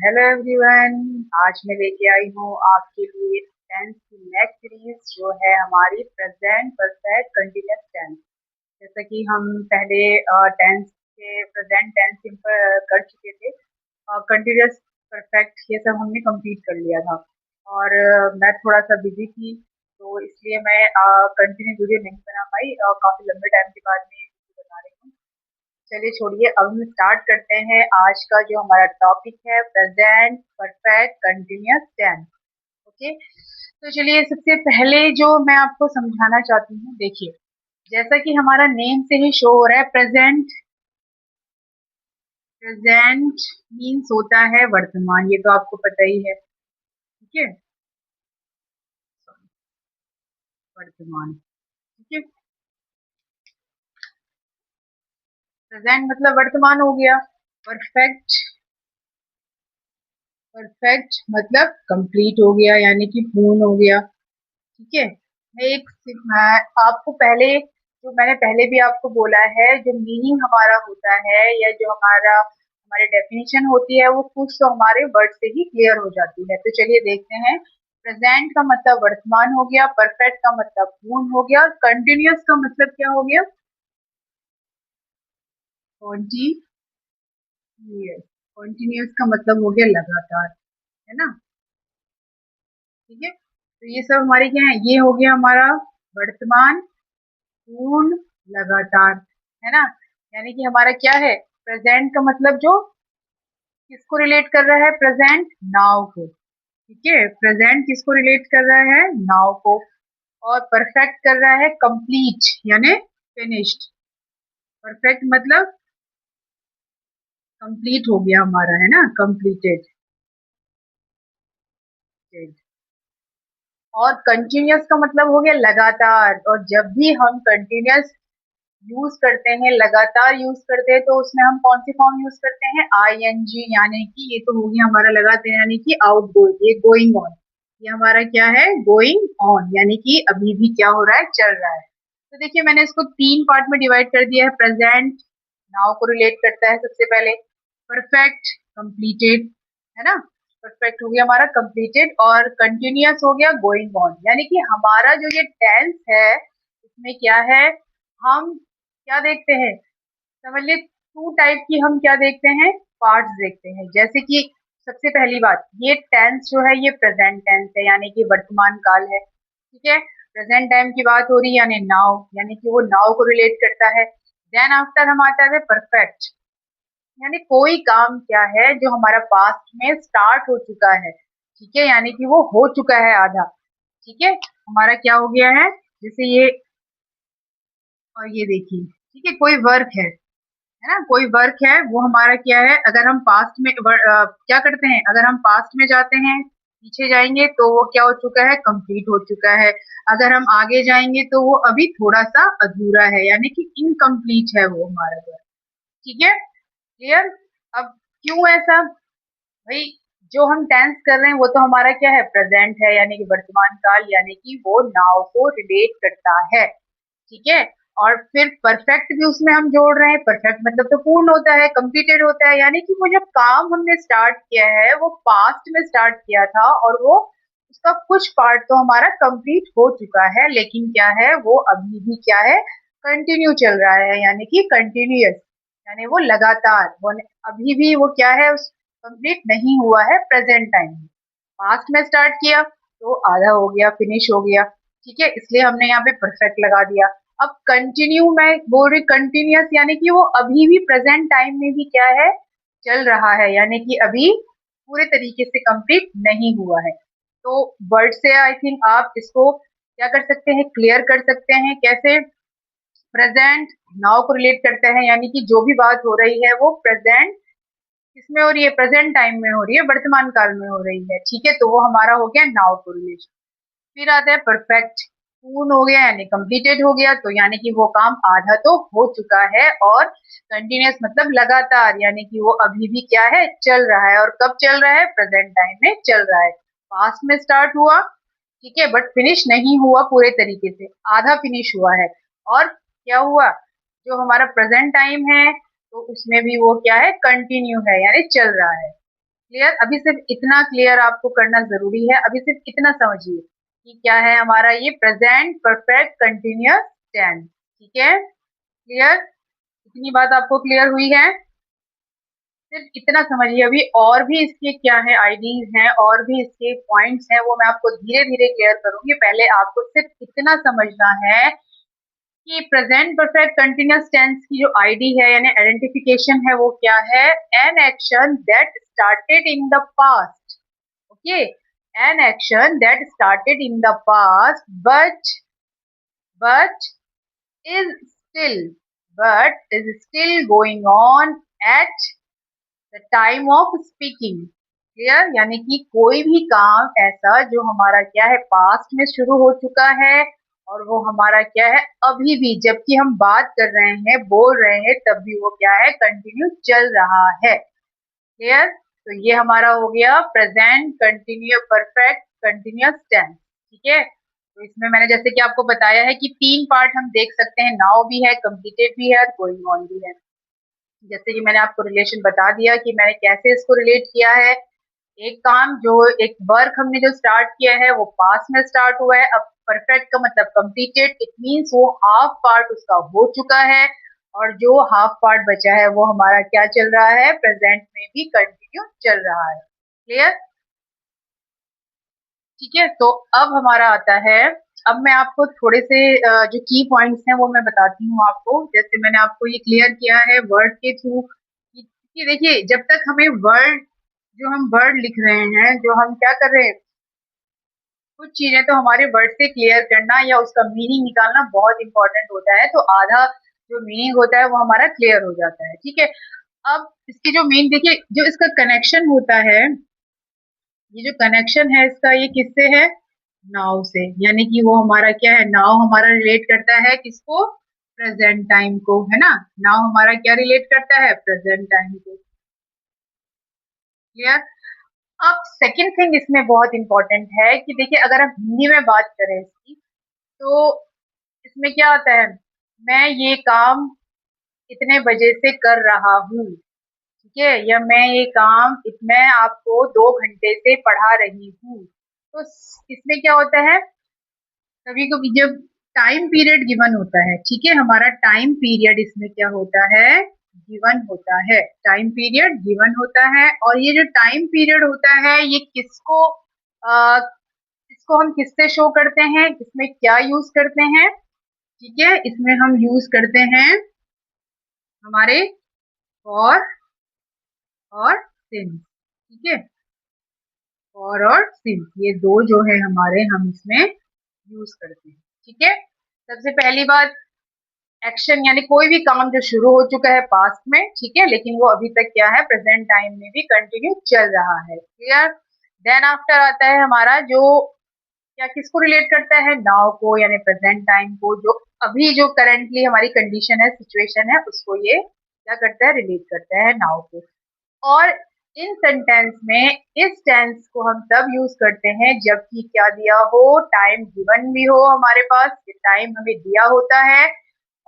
Hello everyone. आज मैं लेके आई हूँ आपके लिए टेंस की नेक्स्ट सीरीज जो है हमारी प्रेजेंट परफेक्ट कंटिन्यूअस टेंस। जैसा कि हम पहले टेंस के प्रेजेंट टेंस कर चुके थे। कंटिन्यूअस परफेक्ट ये सब हमने कंप्लीट कर लिया था और मैं थोड़ा सा बिजी थी तो इसलिए मैं कंटिन्यू वीडियो नहीं बना पाई और काफी लंबे टाइम के बाद मैं वीडियो बना रही हूँ। चलिए छोड़िए, अब हम स्टार्ट करते हैं आज का जो हमारा टॉपिक है present perfect continuous tense. Okay, तो चलिए सबसे पहले जो मैं आपको समझाना चाहती हूँ, देखिए जैसा कि हमारा नेम से ही शो हो रहा है प्रेजेंट। प्रेजेंट मीन्स होता है वर्तमान, ये तो आपको पता ही है। ठीक है, वर्तमान। ठीक है, प्रेजेंट मतलब वर्तमान हो गया। परफेक्ट, परफेक्ट मतलब कंप्लीट हो गया यानी कि पूर्ण हो गया। ठीक है, आपको पहले जो मैंने पहले भी आपको बोला है, जो मीनिंग हमारा होता है या जो हमारा हमारी डेफिनेशन होती है वो कुछ तो हमारे वर्ड से ही क्लियर हो जाती है। तो चलिए देखते हैं। प्रेजेंट का मतलब वर्तमान हो गया, परफेक्ट का मतलब पूर्ण हो गया, कंटिन्यूअस का मतलब क्या हो गया? कॉन्टिन्यूअस। कॉन्टिन्यूअस का मतलब हो गया लगातार, है ना। ठीक है, तो ये सब हमारे क्या है, ये हो गया हमारा वर्तमान, पूर्ण, लगातार, है ना। यानी कि हमारा क्या है, प्रेजेंट का मतलब जो किसको रिलेट कर रहा है, प्रेजेंट नाउ को। ठीक है, प्रेजेंट किसको रिलेट कर रहा है, नाउ को। और परफेक्ट कर रहा है कंप्लीट यानी फिनिश्ड। परफेक्ट मतलब कंप्लीट हो गया हमारा, है ना, कंप्लीटेड। और कंटिन्यूअस का मतलब हो गया लगातार। और जब भी हम कंटिन्यूअस यूज करते हैं, लगातार यूज करते हैं, तो उसमें हम कौन सी फॉर्म यूज करते हैं, आई एन जी, यानी कि ये तो हो गया हमारा लगातार यानी कि आउट गोइंग, ये गोइंग ऑन। ये हमारा क्या है, गोइंग ऑन, यानी कि अभी भी क्या हो रहा है, चल रहा है। तो देखिए मैंने इसको तीन पार्ट में डिवाइड कर दिया है। प्रेजेंट नाउ को रिलेट करता है सबसे पहले, परफेक्ट कंप्लीटेड, है ना। परफेक्ट हो गया हमारा कंप्लीटेड, और कंटिन्यूअस हो गया गोइंग ऑन। यानी कि हमारा जो ये टेंस है इसमें क्या है, हम क्या देखते हैं, समझ लिए टू टाइप की हम क्या देखते हैं, पार्ट्स देखते हैं। जैसे कि सबसे पहली बात, ये टेंस जो है ये प्रेजेंट टेंस है यानी कि वर्तमान काल है। ठीक है, प्रेजेंट टाइम की बात हो रही है यानी नाउ, यानी कि वो नाउ को रिलेट करता है। देन आफ्टर हम आता है परफेक्ट, यानी कोई काम क्या है जो हमारा पास्ट में स्टार्ट हो चुका है। ठीक है, यानी कि वो हो चुका है आधा। ठीक है, हमारा क्या हो गया है, जैसे ये और ये देखिए। ठीक है, कोई वर्क है ना, कोई वर्क है वो हमारा क्या है, अगर हम पास्ट में क्या करते हैं, अगर हम पास्ट में जाते हैं, पीछे जाएंगे तो वो क्या हो चुका है, कंप्लीट हो चुका है। अगर हम आगे जाएंगे तो वो अभी थोड़ा सा अधूरा है, यानी कि इनकम्प्लीट है वो हमारा वर्क। ठीक है, क्लियर। अब क्यों ऐसा, भाई जो हम टेंस कर रहे हैं वो तो हमारा क्या है, प्रेजेंट है यानी कि वर्तमान काल, यानी कि वो नाउ को रिलेट करता है। ठीक है, और फिर परफेक्ट भी उसमें हम जोड़ रहे हैं। परफेक्ट मतलब तो पूर्ण होता है, कंप्लीटेड होता है, यानी कि वो जो काम हमने स्टार्ट किया है वो पास्ट में स्टार्ट किया था और वो उसका कुछ पार्ट तो हमारा कंप्लीट हो चुका है, लेकिन क्या है वो अभी भी क्या है, कंटिन्यू चल रहा है, यानी कि कंटिन्यूअस, यानी वो लगातार, वो अभी भी वो क्या है, उस कंप्लीट नहीं हुआ है प्रेजेंट टाइम में। पास्ट में स्टार्ट किया तो आधा हो गया, फिनिश हो गया। ठीक है, इसलिए हमने यहाँ पे परफेक्ट लगा दिया। अब कंटिन्यू मैं बोल रही, कंटिन्यूअस यानी कि वो अभी भी प्रेजेंट टाइम में भी क्या है, चल रहा है, यानी कि अभी पूरे तरीके से कंप्लीट नहीं हुआ है। तो वर्ड से आई थिंक आप इसको क्या कर सकते हैं, क्लियर कर सकते हैं। कैसे, प्रेजेंट नाउ को रिलेट करता है, यानी कि जो भी बात हो रही है वो प्रेजेंट किसमें हो रही है, प्रेजेंट टाइम में हो रही है, वर्तमान काल में हो रही है। ठीक है, तो वो हमारा हो गया नाउ को रिलेशन। फिर आता है परफेक्ट, पूर्ण हो गया यानी कंप्लीटेड हो गया, तो यानी कि वो काम आधा तो हो चुका है। और कंटिन्यूअस मतलब लगातार, यानी कि वो अभी भी क्या है, चल रहा है। और कब चल रहा है, प्रेजेंट टाइम में चल रहा है। पास्ट में स्टार्ट हुआ, ठीक है, बट फिनिश नहीं हुआ पूरे तरीके से, आधा फिनिश हुआ है। और क्या हुआ, जो हमारा प्रेजेंट टाइम है तो उसमें भी वो क्या है, कंटिन्यू है यानी चल रहा है। क्लियर? अभी सिर्फ इतना क्लियर आपको करना जरूरी है, अभी सिर्फ इतना समझिए कि क्या है हमारा ये प्रेजेंट परफेक्ट कंटिन्यूअस टेंस। ठीक है, क्लियर? इतनी बात आपको क्लियर हुई है? सिर्फ इतना समझिए। अभी और भी इसके क्या है आईडीज हैं और भी इसके पॉइंट्स हैं, वो मैं आपको धीरे धीरे क्लियर करूंगी। पहले आपको सिर्फ इतना समझना है कि प्रेजेंट परफेक्ट कंटिन्यूअस टेंस की जो आईडी है यानी आइडेंटिफिकेशन है वो क्या है? An action that started in the past. Okay, an action that started in the past but is still is still going on at the time of speaking। Clear? यानी कि कोई भी काम ऐसा जो हमारा क्या है पास्ट में शुरू हो चुका है और वो हमारा क्या है अभी भी जबकि हम बात कर रहे हैं बोल रहे हैं तब भी वो क्या है कंटिन्यू चल रहा है। क्लियर? तो ये हमारा हो गया present continue perfect continuous tense. ठीक है, तो इसमें मैंने जैसे कि आपको बताया है कि तीन पार्ट हम देख सकते हैं, नाउ भी है, कंप्लीटेड भी है और गोइंग ऑन भी है। जैसे कि मैंने आपको रिलेशन बता दिया कि मैंने कैसे इसको रिलेट किया है। एक काम जो एक वर्क हमने जो स्टार्ट किया है वो पास में स्टार्ट हुआ है, अब परफेक्ट का मतलब कंप्लीटेड, इट मींस वो हाफ पार्ट उसका हो चुका है और जो हाफ पार्ट बचा है वो हमारा क्या चल रहा है प्रेजेंट में भी कंटिन्यू चल रहा है। क्लियर? ठीक है, तो अब हमारा आता है, अब मैं आपको थोड़े से जो की पॉइंट्स हैं वो मैं बताती हूँ आपको। जैसे मैंने आपको ये क्लियर किया है वर्ड के थ्रू कि देखिए जब तक हमें वर्ड जो हम वर्ड लिख रहे हैं जो हम क्या कर रहे हैं कुछ चीजें तो हमारे वर्ड से क्लियर करना या उसका मीनिंग निकालना बहुत इंपॉर्टेंट होता है, तो आधा जो मीनिंग होता है वो हमारा क्लियर हो जाता है। ठीक है, अब इसकी जो मेन देखिए जो इसका कनेक्शन होता है, ये जो कनेक्शन है इसका ये किससे है? नाउ से। यानी कि वो हमारा क्या है नाउ हमारा रिलेट करता है किसको? प्रेजेंट टाइम को, है ना? नाउ हमारा क्या रिलेट करता है? प्रेजेंट टाइम को। क्लियर? अब सेकंड थिंग इसमें बहुत इंपॉर्टेंट है कि देखिए अगर हम हिंदी में बात करें इसकी तो इसमें क्या आता है? मैं ये काम इतने बजे से कर रहा हूँ। ठीक है, या मैं ये काम मैं आपको 2 घंटे से पढ़ा रही हूँ। तो इसमें क्या होता है कभी कभी जब टाइम पीरियड गिवन होता है, ठीक है, हमारा टाइम पीरियड इसमें क्या होता है गिवन होता है, टाइम पीरियड गिवन होता है। और ये जो टाइम पीरियड होता है ये किसको इसको हम किससे शो करते हैं, इसमें क्या यूज करते हैं? ठीक है, इसमें हम यूज करते हैं हमारे फॉर और सिंस। ठीक है, फॉर और सिंस ये दो जो है हमारे हम इसमें यूज करते हैं। ठीक है, सबसे पहली बात एक्शन यानी कोई भी काम जो शुरू हो चुका है पास्ट में, ठीक है, लेकिन वो अभी तक क्या है प्रेजेंट टाइम में भी कंटिन्यू चल रहा है। क्लियर? देन आफ्टर आता है हमारा जो क्या किसको रिलेट करता है? नाउ को यानी प्रेजेंट टाइम को, जो अभी जो करंटली हमारी कंडीशन है सिचुएशन है उसको ये क्या करता है रिलेट करता है नाउ को। और इन सेंटेंस में इस टेंस को हम तब यूज करते हैं जबकि क्या दिया हो टाइम गिवन भी हो हमारे पास, टाइम हमें दिया होता है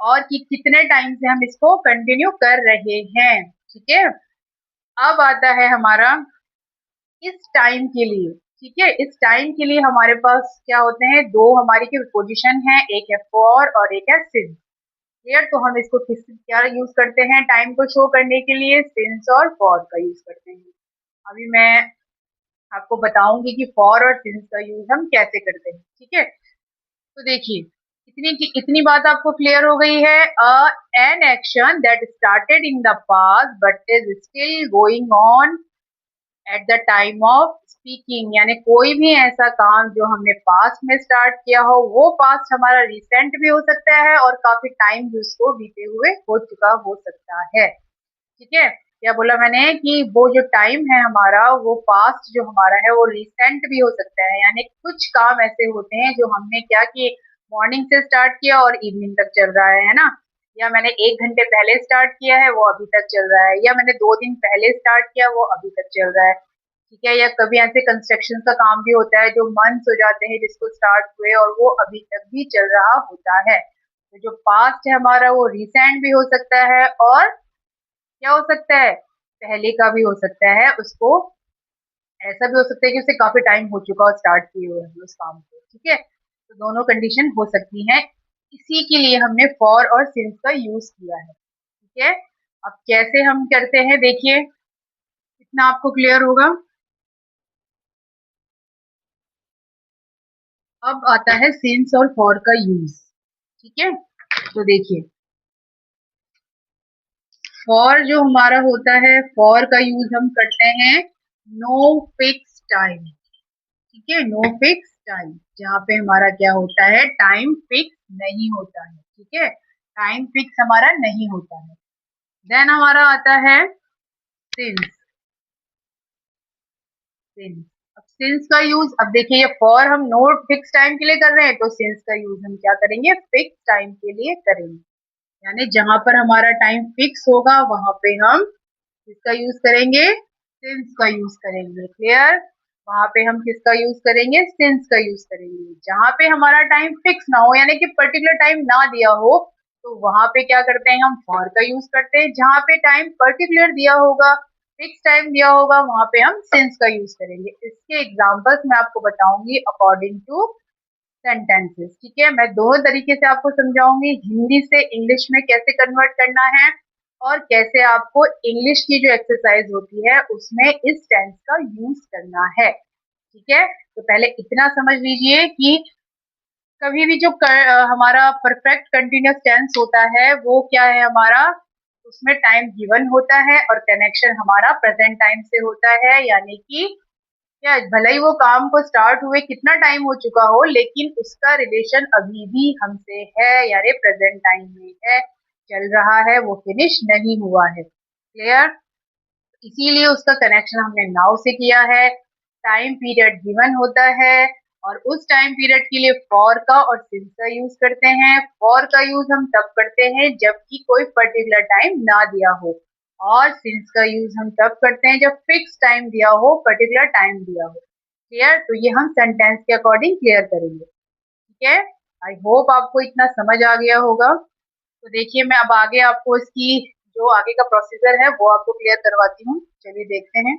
और कि कितने टाइम से हम इसको कंटिन्यू कर रहे हैं। ठीक है, अब आता है हमारा इस टाइम के लिए। ठीक है, इस टाइम के लिए हमारे पास क्या होते हैं दो हमारी की पोजीशन है, एक है फॉर और एक है सिंस। क्लियर? तो हम इसको किस क्या यूज करते हैं टाइम को शो करने के लिए? सिंस और फॉर का यूज करते हैं। अभी मैं आपको बताऊंगी कि फॉर और सिंस का यूज हम कैसे करते हैं। ठीक है, तो देखिए इतनी बात आपको क्लियर हो गई है। An action that started in the past but is still going on at the time of speaking, यानी कोई भी ऐसा काम जो हमने पास्ट में स्टार्ट किया हो वो पास्ट हमारा रिसेंट भी हो सकता है और काफी टाइम भी उसको बीते हुए हो चुका हो सकता है। ठीक है, क्या बोला मैंने कि वो जो टाइम है हमारा वो पास्ट जो हमारा है वो रिसेंट भी हो सकता है, यानी कुछ काम ऐसे होते हैं जो हमने क्या कि मॉर्निंग से स्टार्ट किया और इवनिंग तक चल रहा है ना, या मैंने 1 घंटे पहले स्टार्ट किया है वो अभी तक चल रहा है, या मैंने 2 दिन पहले स्टार्ट किया वो अभी तक चल रहा है। ठीक है, या कभी ऐसे कंस्ट्रक्शन का काम भी होता है जो मंथ्स हो जाते हैं जिसको स्टार्ट हुए और वो अभी तक भी चल रहा होता है। तो जो पास्ट है हमारा वो रिसेंट भी हो सकता है और क्या हो सकता है पहले का भी हो सकता है, उसको ऐसा भी हो सकता है कि उसे काफी टाइम हो चुका और स्टार्ट किए हुए हैं उस काम को, ठीक है। तो दोनों कंडीशन हो सकती हैं, इसी के लिए हमने फॉर और सिंस का यूज किया है, ठीक है। अब कैसे हम करते हैं देखिए, इतना आपको क्लियर होगा। अब आता है सिंस और फॉर का यूज, ठीक है। तो देखिए, फॉर जो हमारा होता है, फॉर का यूज हम करते हैं नो फिक्स टाइम, ठीक है, नो फिक्स टाइम, जहाँ पे हमारा क्या होता है, टाइम फिक्स नहीं होता है, ठीक है, टाइम फिक्स हमारा नहीं होता है। देन हमारा आता है सिंस, सिंस। अब सिंस का यूज, अब देखिए ये फॉर हम नो फिक्स टाइम के लिए कर रहे हैं, तो सिंस का यूज हम क्या करेंगे, फिक्स टाइम के लिए करेंगे, यानी जहां पर हमारा टाइम फिक्स होगा वहां पे हम किसका यूज करेंगे, सिंस का यूज करेंगे, क्लियर। वहां पे हम किसका यूज करेंगे, सिंस का यूज करेंगे। जहां पे हमारा टाइम फिक्स ना हो, यानी कि पर्टिकुलर टाइम ना दिया हो, तो वहां पे क्या करते हैं, हम फॉर का यूज करते हैं। जहां पे टाइम पर्टिकुलर दिया होगा, फिक्स टाइम दिया होगा, वहां पे हम सिंस का यूज करेंगे। इसके एग्जाम्पल्स मैं आपको बताऊंगी अकॉर्डिंग टू सेंटेंसेस, ठीक है। मैं दोनों तरीके से आपको समझाऊंगी, हिंदी से इंग्लिश में कैसे कन्वर्ट करना है, और कैसे आपको इंग्लिश की जो एक्सरसाइज होती है उसमें इस टेंस का यूज करना है, ठीक है। तो पहले इतना समझ लीजिए कि कभी भी जो हमारा परफेक्ट कंटिन्यूअस टेंस होता है वो क्या है हमारा, उसमें टाइम गिवन होता है और कनेक्शन हमारा प्रेजेंट टाइम से होता है, यानी कि या भले ही वो काम को स्टार्ट हुए कितना टाइम हो चुका हो, लेकिन उसका रिलेशन अभी भी हमसे है, यानी प्रेजेंट टाइम में है, चल रहा है, वो फिनिश नहीं हुआ है, क्लियर। इसीलिए उसका कनेक्शन हमने नाउ से किया है। टाइम पीरियड गिवन होता है और उस टाइम पीरियड के लिए फॉर का और सिंस का यूज करते हैं। फॉर का यूज हम तब करते हैं जबकि कोई पर्टिकुलर टाइम ना दिया हो, और सिंस का यूज हम तब करते हैं जब फिक्स टाइम दिया हो, पर्टिकुलर टाइम दिया हो, क्लियर। तो ये हम सेंटेंस के अकॉर्डिंग क्लियर करेंगे, ठीक है। आई होप आपको इतना समझ आ गया होगा। तो देखिए, मैं अब आगे आपको इसकी जो आगे का प्रोसीजर है वो आपको क्लियर करवाती हूँ, चलिए देखते हैं।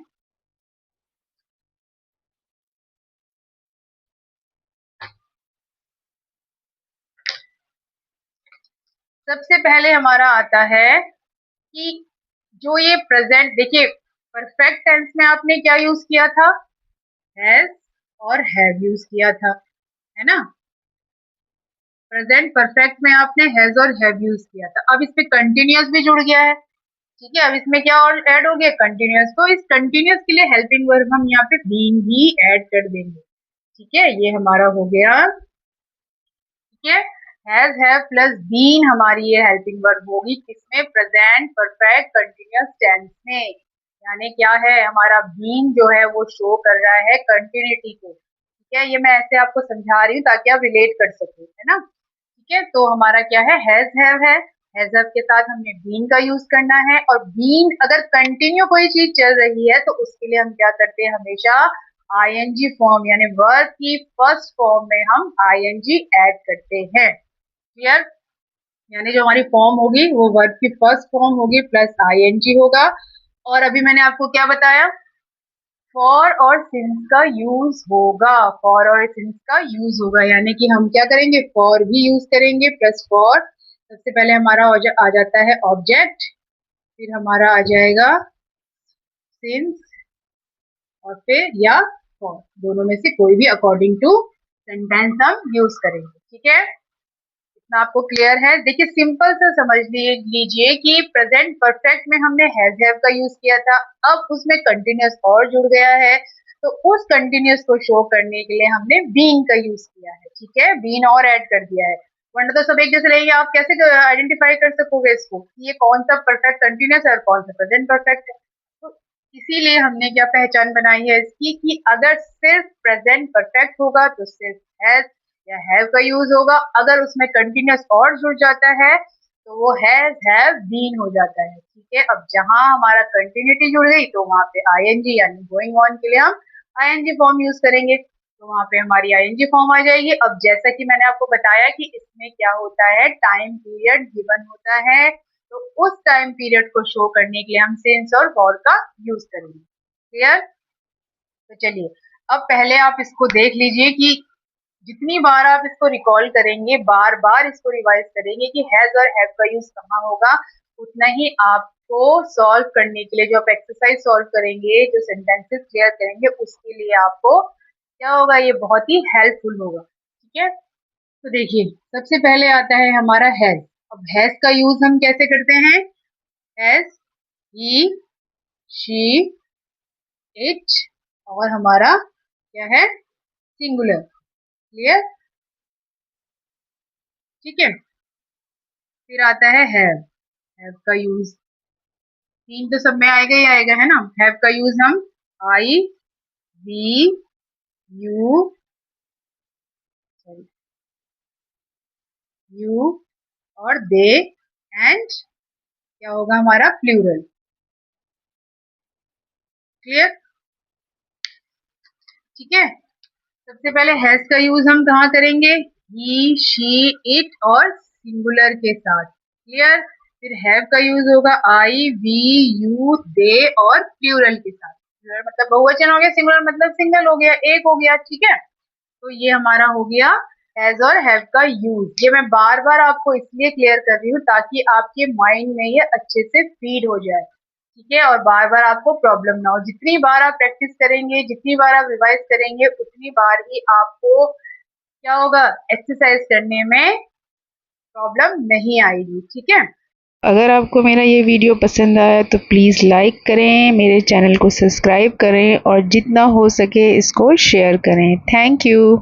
सबसे पहले हमारा आता है कि जो ये प्रेजेंट, देखिए परफेक्ट टेंस में आपने क्या यूज किया था, हैज और हैव यूज किया था, है ना। प्रेजेंट परफेक्ट में आपने हैज और हैव यूज किया था। अब इसमें कंटिन्यूअस भी जुड़ गया है, ठीक है। अब इसमें क्या और ऐड हो गया, कंटिन्यूअस। तो इस कंटिन्यूअस के लिए हेल्पिंग वर्ब हम यहाँ पे बीइंग भी ऐड कर देंगे, ठीक है। ये हमारा हो गया, ठीक है। हैज हैव प्लस बीन हमारी ये हेल्पिंग वर्ब होगी किसमें, प्रेजेंट परफेक्ट कंटिन्यूअस टेंस में। यानी क्या है, हमारा बीन जो है वो शो कर रहा है कंटिन्यूटी को, ठीक है। ये मैं ऐसे आपको समझा रही हूँ ताकि आप रिलेट कर सको, है ना, ठीक है। तो हमारा क्या है, हैज हैव है, हैज हैव के साथ हमने बीन का यूज करना है, और बीन अगर कंटिन्यू कोई चीज चल रही है तो उसके लिए हम क्या करते हैं, हमेशा आईएनजी फॉर्म, यानी वर्ब की फर्स्ट फॉर्म में हम आईएनजी ऐड करते हैं, क्लियर। यानी जो हमारी फॉर्म होगी वो वर्ब की फर्स्ट फॉर्म होगी प्लस आईएनजी होगा। और अभी मैंने आपको क्या बताया, फॉर और सिंस का यूज होगा, फॉर और सिंस का यूज होगा, यानी कि हम क्या करेंगे, फॉर भी यूज करेंगे प्लस फॉर। सबसे पहले हमारा आ जाता है ऑब्जेक्ट, फिर हमारा आ जाएगा सिंस, और फिर या फॉर, दोनों में से कोई भी अकॉर्डिंग टू सेंटेंस हम यूज करेंगे, ठीक है। इतना आपको क्लियर है। देखिए सिंपल से समझ लीजिए कि प्रेजेंट परफेक्ट में हमने हैज हैव का यूज किया था, अब उसमें कंटिन्यूअस और जुड़ गया है, तो उस कंटिन्यूअस को शो करने के लिए हमने बीइंग का यूज किया है, ठीक है, बीन और ऐड कर दिया है। वरना तो सब एक जैसे रहेंगे, आप कैसे आइडेंटिफाई कर सकोगे इसको कि ये कौन सा परफेक्ट कंटिन्यूअस है और कौन सा प्रेजेंट परफेक्ट है। तो इसीलिए हमने क्या पहचान बनाई है इसकी, कि अगर सिर्फ प्रेजेंट परफेक्ट होगा तो सिर्फ हैज या हैव का यूज होगा, अगर उसमें कंटिन्यूअस और जुड़ जाता है तो वो हैज हैव बीन हो जाता है, ठीक है। अब जहां हमारा कंटिन्यूटी जुड़ गई तो वहां पे आईएनजी यानी गोइंग ऑन के लिए हम आईएनजी फॉर्म यूज करेंगे, तो वहां पे हमारी आईएनजी फॉर्म आ जाएगी। अब जैसा कि मैंने आपको बताया कि इसमें क्या होता है, टाइम पीरियड गिवन होता है, तो उस टाइम पीरियड को शो करने के लिए हम सिंस और फॉर का यूज करेंगे, क्लियर। तो चलिए अब पहले आप इसको देख लीजिए कि जितनी बार आप इसको रिकॉल करेंगे, बार बार इसको रिवाइज करेंगे कि हैज और हैव का यूज कहाँ होगा, उतना ही आपको सॉल्व करने के लिए, जो आप एक्सरसाइज सॉल्व करेंगे, जो सेंटेंसेस क्लियर करेंगे, उसके लिए आपको क्या होगा, ये बहुत ही हेल्पफुल होगा। ठीक है, तो देखिए सबसे पहले आता है हमारा हैज। अब हैज का यूज हम कैसे करते हैं? हैज, ही, शी, इट, और हमारा क्या है, सिंगुलर। क्लियर? ठीक है, फिर आता है हैव का यूज। तीन तो सब में आएगा ही आएगा, है ना। हैव का यूज हम आई, वी, यू, सॉरी, यू और दे, एंड क्या होगा हमारा, प्लूरल। क्लियर? ठीक है, सबसे पहले हैज का यूज हम कहाँ करेंगे? ही, शी, इट और सिंगुलर के साथ। क्लियर? फिर हैव का यूज होगा आई, वी, यू, दे और प्लूरल के साथ। प्लूरल मतलब बहुवचन हो गया, सिंगुलर मतलब सिंगल हो गया, एक हो गया। ठीक है, तो ये हमारा हो गया हैज और हैव का यूज। ये मैं बार बार आपको इसलिए क्लियर कर रही हूँ ताकि आपके माइंड में ये अच्छे से फीड हो जाए। ठीक है, और बार बार आपको प्रॉब्लम ना हो। जितनी बार आप प्रैक्टिस करेंगे, जितनी बार आप रिवाइज करेंगे, उतनी बार ही आपको क्या होगा, एक्सरसाइज करने में प्रॉब्लम नहीं आएगी। ठीक है, अगर आपको मेरा ये वीडियो पसंद आया तो प्लीज़ लाइक करें, मेरे चैनल को सब्सक्राइब करें और जितना हो सके इसको शेयर करें। Thank you.